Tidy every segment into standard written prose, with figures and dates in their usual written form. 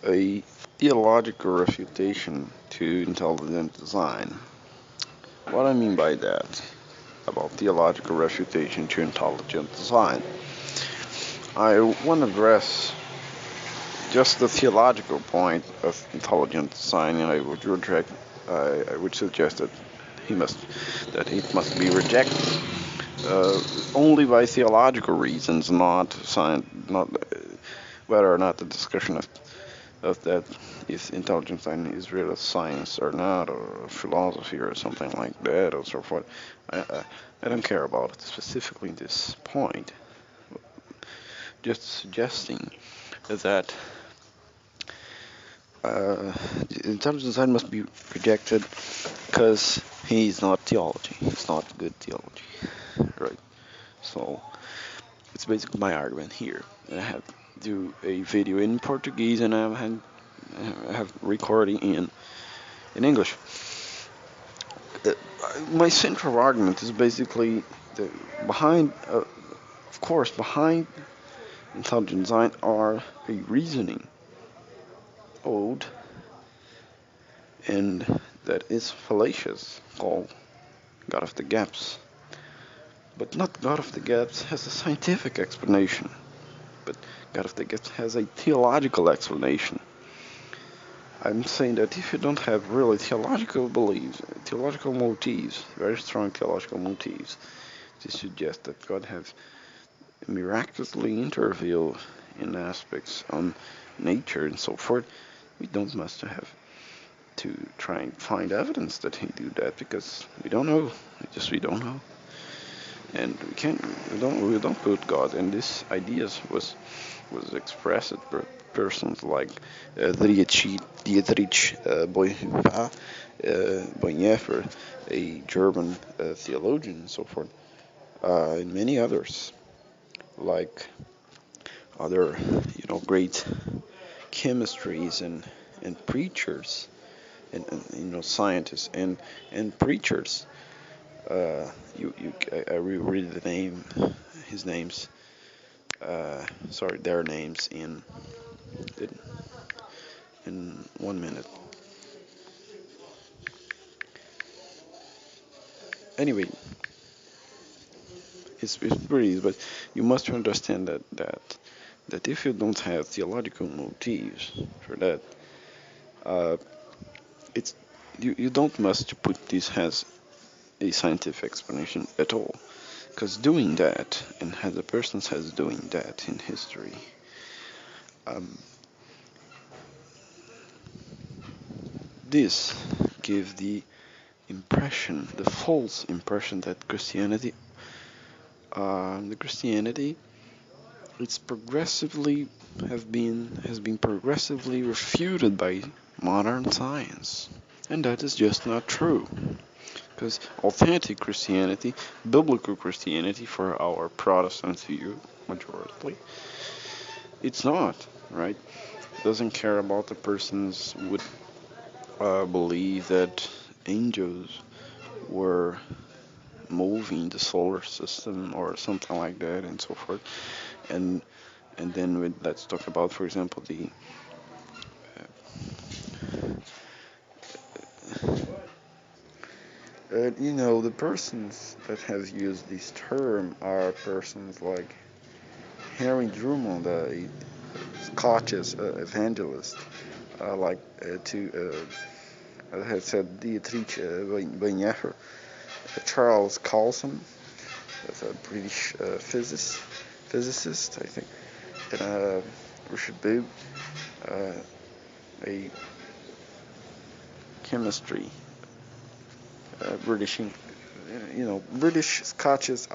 A theological refutation to intelligent design. What I mean by that, about theological refutation to intelligent design, I want to address just the theological point of intelligent design, and I would suggest that it must be rejected only by theological reasons, not whether or not the discussion of that if intelligent design is really science or not, or philosophy or something like that, or so forth. I don't care about it specifically this point. Just suggesting that intelligent design must be rejected because he's not theology. It's not good theology, right? So it's basically my argument here. And I have do a video in Portuguese, and I have recording in English. My central argument is basically behind intelligent design are a reasoning ode, and that is fallacious, called God of the Gaps. But not God of the Gaps has a scientific explanation, but God of the Gaps has a theological explanation. I'm saying that if you don't have really theological beliefs, theological motives, very strong theological motives, to suggest that God has miraculously intervened in aspects on nature and so forth, we don't must have to try and find evidence that he do that, because we don't know. We don't know. And we don't put God, and this ideas was expressed by persons like Dietrich Bonhoeffer, a German theologian, and so forth, and many others, like other great chemistries and preachers, and scientists and preachers. I reread their names in 1 minute. Anyway, it's pretty easy, but you must understand that if you don't have theological motives for that, you don't must put this as a scientific explanation at all, because doing that, and as a person has doing that in history, this gives the false impression that Christianity it's has been progressively refuted by modern science, and that is just not true. Because authentic Christianity, biblical Christianity for our Protestant view, majority, it's not, right? It doesn't care about the persons would believe that angels were moving the solar system or something like that, and so forth. And then let's talk about, for example, the the persons that have used this term are persons like Henry Drummond, a Scottish evangelist, I had said Dietrich Bonhoeffer, Charles Coulson, that's a British physicist, I think, and Richard Bube, a chemistry, British, Scottish,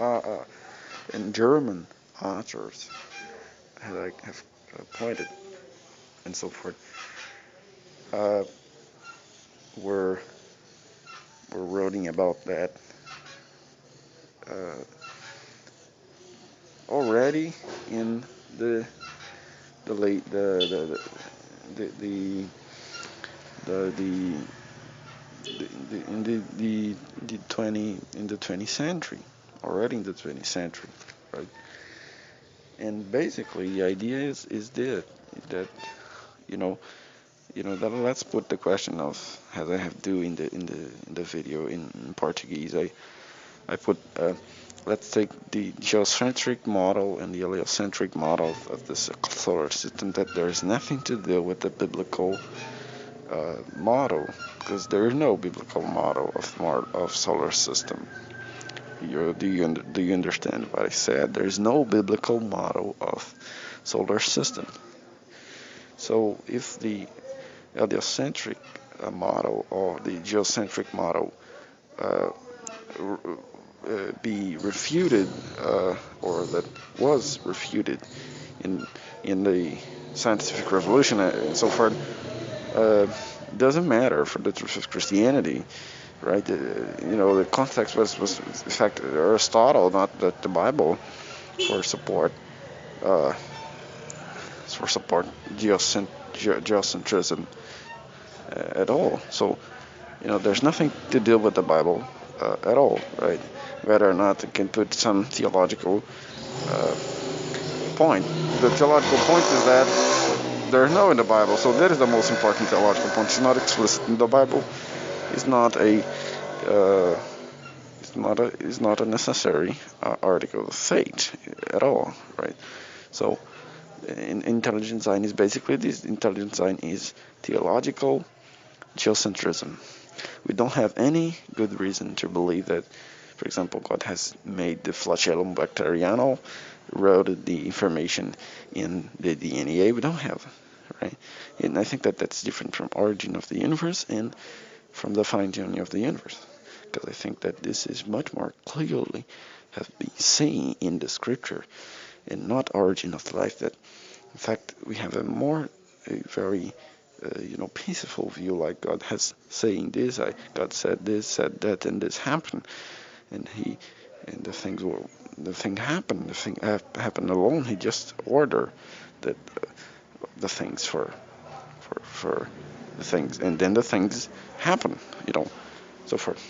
and German authors have pointed and so forth, were writing about that already in the late the 20th century, already in the 20th century, right? And basically, the idea is that you know, that let's put the question of, as I have do in the video in Portuguese. I put let's take the geocentric model and the heliocentric model of the solar system, that there is nothing to do with the biblical model, because there is no biblical model of solar system. Do you understand what I said? There is no biblical model of solar system. So if the heliocentric model or the geocentric model be refuted, or that was refuted in the scientific revolution and so forth, doesn't matter for the truth of Christianity, right? The context was in fact Aristotle, not the Bible, for support geocentrism at all. So there's nothing to do with the Bible at all, right? Whether or not it can put some theological point. The theological point is that there's no in the Bible, so that is the most important theological point. It's not explicit in the Bible. It's not a necessary article of faith at all, right? So intelligent design is basically this. Intelligent design is theological geocentrism. We don't have any good reason to believe that, for example, God has made the flagellum bacterianum, wrote the information in the DNA. We don't have, right? And I think that that's different from origin of the universe and from the fine-tuning of the universe, because I think that this is much more clearly have been seen in the scripture, and not origin of life. That in fact we have a very peaceful view, like God has saying this, God said this, said that, and this happened, and the thing happened alone. He just ordered that the things for the things, and then the things happen, so forth.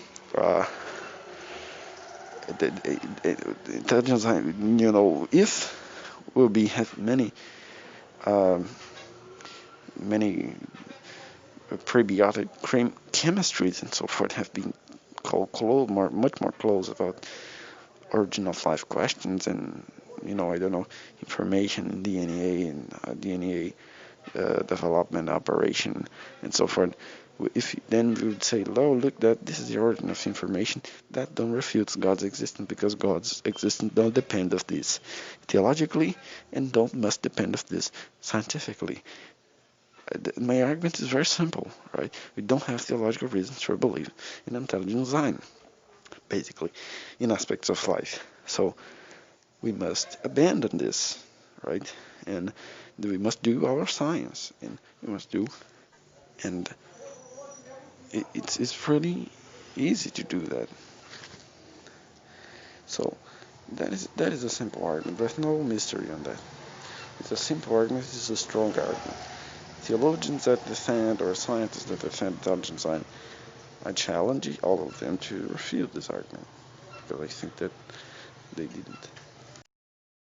The intelligence, if will be have many prebiotic chemistries and so forth have been called much more close about origin of life questions, and I don't know, information in DNA and DNA development operation and so forth. If then we would say, look, that this is the origin of information, that don't refute God's existence, because God's existence don't depend of this theologically, and must depend of this scientifically. My argument is very simple, right? We don't have theological reasons for belief in intelligent design, basically, in aspects of life. So we must abandon this, right? And we must do our science, and we must do, and it's pretty easy to do that. So that is a simple argument. There's no mystery on that. It's a simple argument. It's a strong argument. Theologians that defend, or scientists that defend intelligent design, I challenge all of them to refute this argument, because I think that they didn't.